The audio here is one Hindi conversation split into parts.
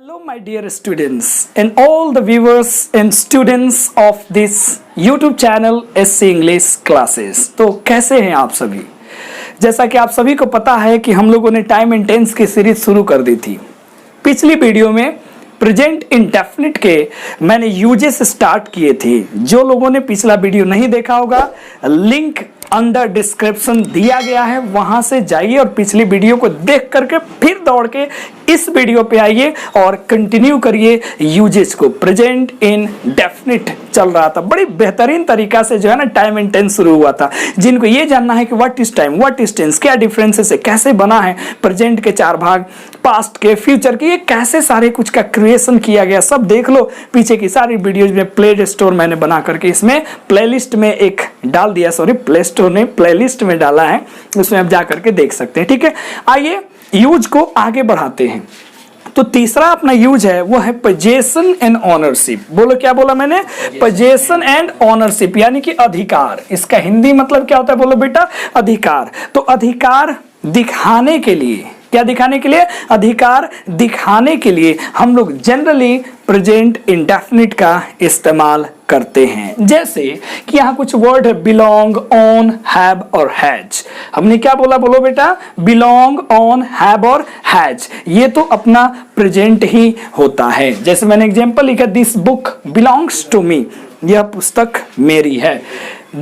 Hello my dear students and all the viewers and students of this YouTube channel SC English Classes। तो कैसे हैं आप सभी। जैसा कि आप सभी को पता है कि हम लोगों ने टाइम एंड टेंस की सीरीज शुरू कर दी थी। पिछली वीडियो में प्रेजेंट इंडेफिनिट के मैंने यूजेस स्टार्ट किए थे। जो लोगों ने पिछला वीडियो नहीं देखा होगा, लिंक अंडर डिस्क्रिप्शन दिया गया है, वहां से जाइए और पिछली वीडियो को देख करके फिर दौड़ के इस वीडियो पे आइए और कंटिन्यू करिए यूजेस को। प्रेजेंट इंडेफिनिट चल रहा था, बड़ी बेहतरीन तरीका से जो है ना टाइम एंड टेंस शुरू हुआ था। जिनको ये जानना है कि what is time, what is tense, क्या डिफरेंसेस है, कैसे बना है प्रेजेंट के चार भाग, पास्ट के, फ्यूचर के, ये कैसे सारे कुछ का क्रिएशन किया गया, सब देख लो। पीछे की सारी वीडियोज में प्ले स्टोर मैंने बना करके इसमें प्लेलिस्ट में एक डाल दिया, सॉरी प्ले स्टोर ने प्लेलिस्ट में डाला है, उसमें आप जा करके देख सकते हैं। ठीक है, आइए यूज को आगे बढ़ाते हैं। तो तीसरा अपना यूज है वो है पोजेशन एंड ऑनरशिप। बोलो क्या बोला मैंने, पोजेशन एंड ऑनरशिप, यानी कि अधिकार। इसका हिंदी मतलब क्या होता है, बोलो बेटा, अधिकार। तो अधिकार दिखाने के लिए, क्या दिखाने के लिए, अधिकार दिखाने के लिए हम लोग जनरली प्रेजेंट इंडेफिनिट का इस्तेमाल करते हैं। जैसे कि यहाँ कुछ वर्ड है, बिलोंग, ऑन, हैव और हैज। हमने क्या बोला, बोलो बेटा, बिलोंग, ऑन, हैव और हैज। ये तो अपना प्रेजेंट ही होता है। जैसे मैंने एग्जांपल लिखा, this book belongs to me, यह पुस्तक मेरी है।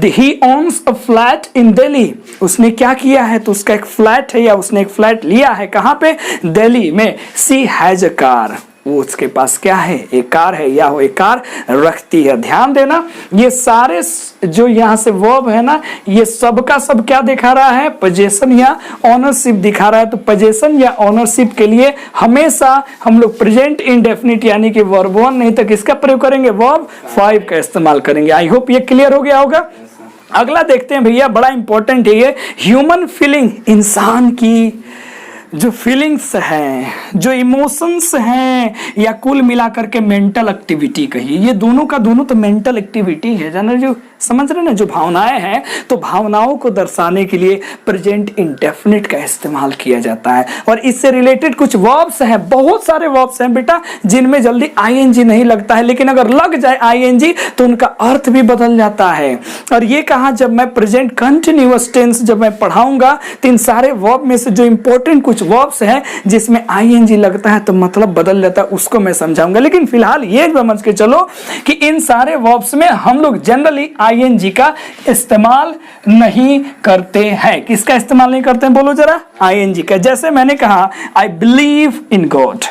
He owns a flat in Delhi, उसने क्या किया है, तो उसका एक फ्लैट है या उसने एक फ्लैट लिया है, कहाँ पे, दिल्ली में। She has a car, वो उसके पास क्या है, एक कार है या वो एक कार रखती है। ध्यान देना, ये सारे जो यहाँ से वर्ब है ना, ये सब का सब क्या दिखा रहा है, पोजेशन या ऑनरशिप दिखा रहा है। तो पोजेशन या ऑनरशिप के लिए हमेशा हम लोग प्रेजेंट इंडेफिनिट यानी कि वर्ब 1 नहीं तो किसका प्रयोग करेंगे, वर्ब 5 का इस्तेमाल करेंगे। आई होप ये क्लियर हो गया होगा। अगला देखते हैं भैया, बड़ा इंपॉर्टेंट है ये, ह्यूमन फीलिंग, इंसान की जो फीलिंग्स हैं, जो इमोशंस हैं, या कुल मिलाकर के मेंटल एक्टिविटी कहिए, ये दोनों का दोनों तो मेंटल एक्टिविटी है, जाना, जो समझ रहे ना, जो भावनाएं हैं, तो भावनाओं को दर्शाने के लिए प्रेजेंट इंडेफिनिट का इस्तेमाल किया जाता है। और इससे रिलेटेड कुछ वर्ब्स हैं, बहुत सारे वर्ब्स हैं बेटा, जिनमें जल्दी आईएनजी नहीं लगता है, लेकिन अगर लग जाए आईएनजी तो उनका अर्थ भी बदल जाता है। और ये कहा, जब मैं प्रेजेंट कंटिन्यूअस टेंस जब मैं पढ़ाऊंगा तो इन सारे वर्ब में से जो इंपॉर्टेंट कुछ वर्ब्स हैं जिसमें आईएनजी लगता है तो मतलब बदल जाता है, उसको मैं समझाऊंगा। लेकिन फिलहाल ये समझ के चलो कि इन सारे वर्ब्स में हम लोग जनरली आईएनजी का इस्तेमाल नहीं करते हैं। किसका इस्तेमाल नहीं करते हैं, बोलो जरा, आईएनजी का। जैसे मैंने कहा, आई बिलीव इन गॉड,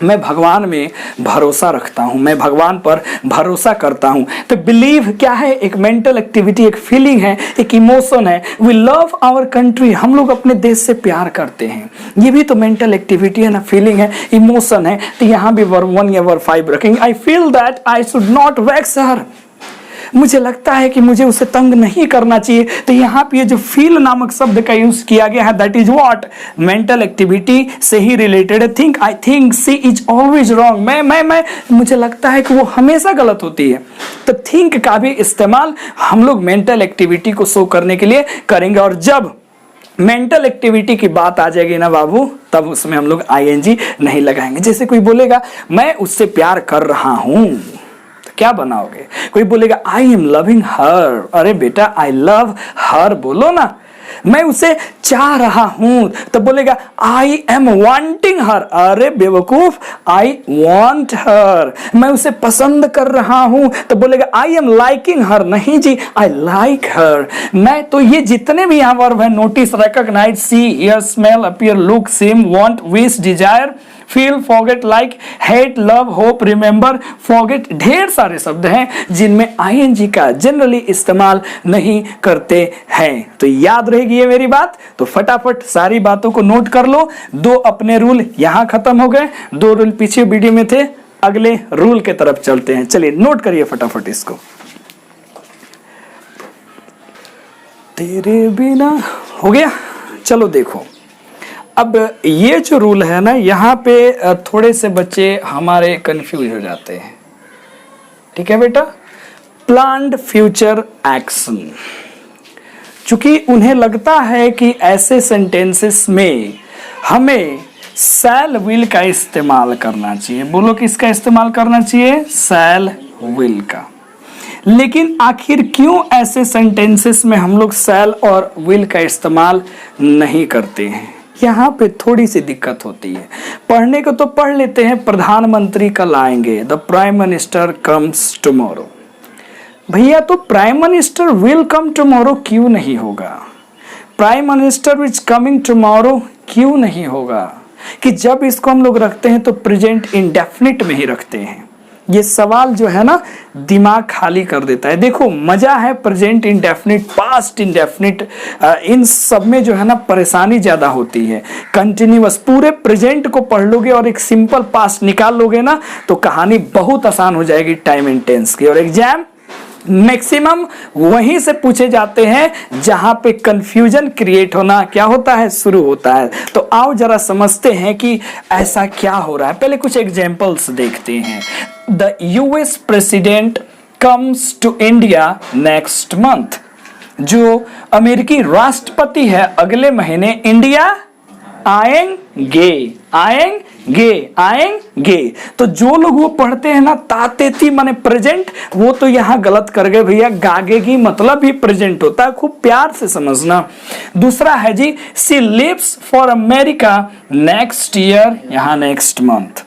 मैं भगवान में भरोसा रखता हूं, मैं भगवान पर भरोसा करता हूं। तो बिलीव क्या है, एक मेंटल एक्टिविटी, एक फीलिंग है, एक इमोशन है। वी लव आवर कंट्री, हम लोग अपने देश से प्यार करते हैं, ये भी तो मेंटल एक्टिविटी है ना, फीलिंग है, इमोशन है। तो यहां भी वर्ब 1 या वर्ब 5 रखेंगे। I feel that I should not vex her, मुझे लगता है कि मुझे उसे तंग नहीं करना चाहिए। तो यहाँ पे ये जो फील नामक शब्द का यूज किया गया है, that is what, mental activity से ही रिलेटेड है। Think, I think she is always wrong, मैं मुझे लगता है कि वो हमेशा गलत होती है। तो थिंक का भी इस्तेमाल हम लोग मेंटल एक्टिविटी को शो करने के लिए करेंगे। और जब मेंटल एक्टिविटी की बात आ जाएगी ना बाबू, तब उसमें हम लोग आईएनजी नहीं लगाएंगे। जैसे कोई बोलेगा मैं उससे प्यार कर रहा हूं, क्या बनाओगे। कोई बोलेगा आई एम लविंग हर, अरे बेटा आई लव हर बोलो ना। मैं उसे चाह रहा हूं तो बोलेगा आई एम वांटिंग हर, अरे बेवकूफ आई वांट हर। मैं उसे पसंद कर रहा हूं तो बोलेगा आई एम लाइकिंग हर, नहीं जी आई लाइक हर। मैं तो ये जितने भी यहाँ वर्ब है, notice, recognise, see, hear, smell, appear, look, seem, want, wish, desire, feel, forget, like, hate, love, hope, remember, forget, ढेर सारे शब्द हैं जिनमें आईएनजी का जनरली इस्तेमाल नहीं करते हैं। तो याद रहेगी ये मेरी बात, तो फटाफट सारी बातों को नोट कर लो। 2 अपने रूल यहां खत्म हो गए, 2 रूल पीछे वीडियो में थे, अगले रूल के तरफ चलते हैं। चलिए नोट करिए फटाफट इसको। तेरे बिना हो गया, चलो देखो। अब ये जो रूल है ना, यहाँ पे थोड़े से बच्चे हमारे कंफ्यूज हो जाते हैं। ठीक है बेटा, प्लान्ड फ्यूचर एक्शन, चूंकि उन्हें लगता है कि ऐसे सेंटेंसेस में हमें शैल विल का इस्तेमाल करना चाहिए। बोलो किसका इस्तेमाल करना चाहिए? शैल विल का। लेकिन आखिर क्यों ऐसे सेंटेंसेस में हम लोग शैल और विल का इस्तेमाल नहीं करते हैं? यहाँ पे थोड़ी सी दिक्कत होती है। पढ़ने को तो पढ़ लेते हैं, प्रधानमंत्री कल आएंगे, the prime minister comes tomorrow. भैया तो prime minister will come tomorrow क्यों नहीं होगा? Prime minister is coming tomorrow क्यों नहीं होगा? कि जब इसको हम लोग रखते हैं तो प्रेजेंट इंडेफिनिट में ही रखते हैं। ये सवाल जो है ना दिमाग खाली कर देता है। देखो मजा है प्रेजेंट इंडेफिनिट, पास्ट इंडेफिनिट, इन सब में जो है ना परेशानी ज्यादा होती है। कंटिन्यूअस पूरे प्रेजेंट को पढ़ लोगे और एक सिंपल पास्ट निकाल लोगे ना तो कहानी बहुत आसान हो जाएगी टाइम एंड टेंस की। और एग्जाम मैक्सिमम वहीं से पूछे जाते हैं जहां पे कंफ्यूजन क्रिएट होना क्या होता है, शुरू होता है। तो आओ जरा समझते हैं कि ऐसा क्या हो रहा है। पहले कुछ एग्जांपल्स देखते हैं। The US president comes to India next month. जो अमेरिकी राष्ट्रपति है अगले महीने इंडिया आएंगे, आएंगे, आएंगे। तो जो लोग वो पढ़ते हैं ना तातेती माने प्रेजेंट, वो तो यहाँ गलत कर गए भैया। गागेगी मतलब ही प्रेजेंट होता है, खूब प्यार से समझना। दूसरा है जी, she lives for America next year, यहाँ next month.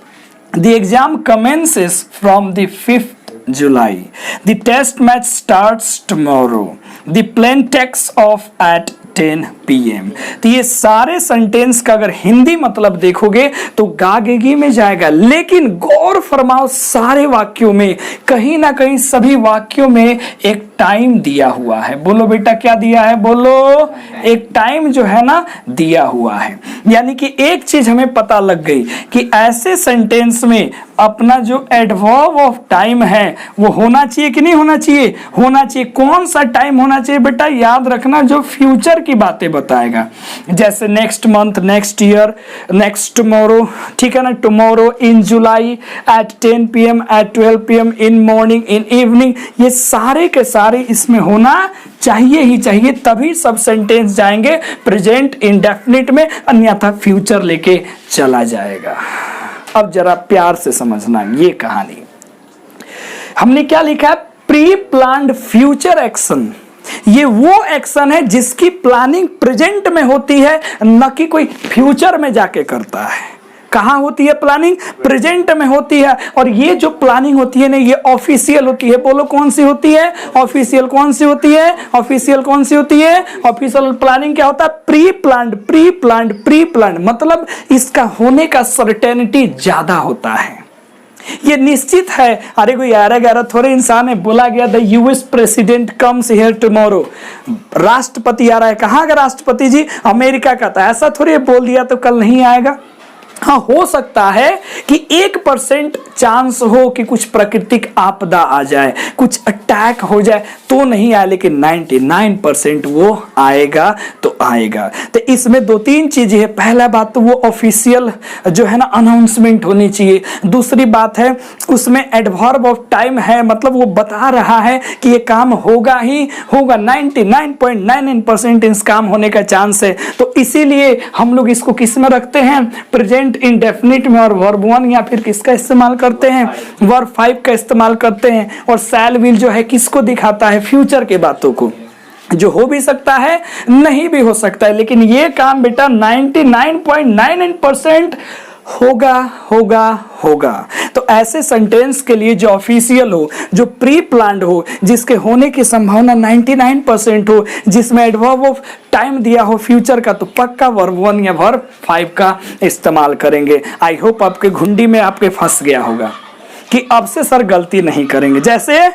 The exam commences from the 5th July. The test match starts tomorrow. The plane takes off at 10 PM. तो ये सारे सेंटेंस का अगर हिंदी मतलब देखोगे तो गागेगी में जाएगा। लेकिन गौर फरमाओ सारे वाक्यों में कहीं ना कहीं सभी वाक्यों में एक टाइम दिया हुआ है। बोलो बेटा क्या दिया है? बोलो एक टाइम जो है ना दिया हुआ है। यानी कि एक चीज हमें पता लग गई कि ऐसे सेंटेंस में अपना जो एडवर्ब ऑफ टाइम है वो होना चाहिए कि नहीं होना चाहिए? होना चाहिए। कौन सा टाइम होना चाहिए बेटा? याद रखना जो फ्यूचर की बातें बताएगा। जैसे next month, next year, next tomorrow, ठीक है ना। Tomorrow, in July, at 10 PM, at 12 PM, in morning, in evening, ये सारे के सारे इसमें होना चाहिए ही चाहिए। तभी सब सेंटेंस जाएंगे प्रेजेंट इंडेफिनिट में, अन्यथा फ्यूचर लेके चला जाएगा। अब जरा प्यार से समझना ये कहानी। हमने क्या लिखा है? Pre planned future action. ये वो एक्शन है जिसकी प्लानिंग प्रेजेंट में होती है, न कि कोई फ्यूचर में जाके करता है। कहाँ होती है प्लानिंग? प्रेजेंट में होती है। और ये जो प्लानिंग होती है ना ये ऑफिशियल होती है। बोलो कौन सी होती है? ऑफिशियल। कौन सी होती है? ऑफिशियल। कौन सी होती है? ऑफिशियल। प्लानिंग क्या होता है? Pre planned, pre planned, pre planned, मतलब इसका होने का सर्टेनिटी ज्यादा होता है। ये निश्चित है। अरे कोई 11 थोड़े इंसान है। बोला गया the US president comes here tomorrow, राष्ट्रपति आ रहा है। कहाँ का राष्ट्रपति जी? अमेरिका का। था ऐसा थोड़ी बोल दिया तो कल नहीं आएगा। हाँ हो सकता है कि 1% चांस हो कि कुछ प्राकृतिक आपदा आ जाए, कुछ अटैक हो जाए तो नहीं आए, लेकिन 99% वो आएगा तो आएगा। तो इसमें 2-3 चीजें है। पहला बात तो वो ऑफिशियल जो है ना अनाउंसमेंट होनी चाहिए। दूसरी बात है उसमें एडवर्ब ऑफ टाइम है, मतलब वो बता रहा है कि ये काम होगा ही होगा। 99.99% इस काम होने का चांस है। तो इसीलिए हम लोग इसको किस में रखते हैं? प्रेजेंट इंडेफिनिट में। और वर्ब 1 या फिर किसका इस्तेमाल करते हैं? वर्ब 5 का इस्तेमाल करते हैं। और शैल विल जो है किसको दिखाता है? फ्यूचर के बातों को, जो हो भी सकता है नहीं भी हो सकता है। लेकिन ये काम बेटा 99.99% होगा होगा होगा। तो ऐसे सेंटेंस के लिए जो ऑफिशियल हो, जो प्री प्लान्ड हो, जिसके होने की संभावना 99% हो, जिसमें एडवर्ब ऑफ टाइम दिया हो फ्यूचर का, तो पक्का वर्ब 1 या वर्ब 5 का इस्तेमाल करेंगे। आई होप आपके घुंडी में आपके फंस गया होगा कि अब से सर गलती नहीं करेंगे। जैसे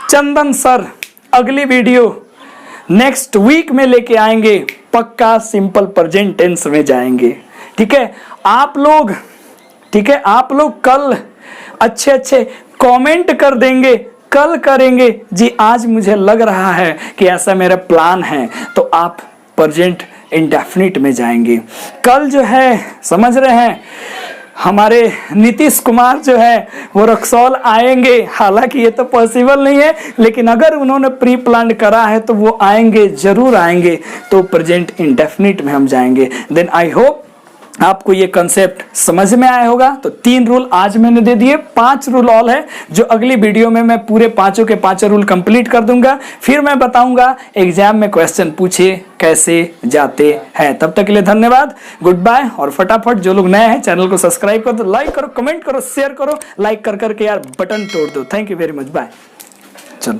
चंदन सर अगली वीडियो नेक्स्ट वीक में लेके आएंगे, पक्का सिंपल प्रेजेंट टेंस में जाएंगे। ठीक है आप लोग, ठीक है आप लोग कल अच्छे अच्छे कमेंट कर देंगे, कल करेंगे जी। आज मुझे लग रहा है कि ऐसा मेरा प्लान है, तो आप प्रेजेंट इंडेफिनिट में जाएंगे। कल जो है समझ रहे हैं हमारे नीतीश कुमार जो है वो रक्सौल आएंगे। हालांकि ये तो पॉसिबल नहीं है, लेकिन अगर उन्होंने प्री प्लान करा है तो वो आएंगे, जरूर आएंगे। तो प्रेजेंट इंडेफिनिट में हम जाएंगे। देन आई होप आपको ये कंसेप्ट समझ में आया होगा। तो 3 रूल आज मैंने दे दिए, 5 रूल और है जो अगली वीडियो में मैं पूरे पांचों के पांचों रूल कंप्लीट कर दूंगा। फिर मैं बताऊंगा एग्जाम में क्वेश्चन पूछे कैसे जाते हैं। तब तक के लिए धन्यवाद, गुड बाय। और फटाफट जो लोग नए हैं चैनल को सब्सक्राइब करो, लाइक करो, कमेंट करो, शेयर करो, लाइक कर करके यार बटन तोड़ दो। Thank you very much, bye. चलो।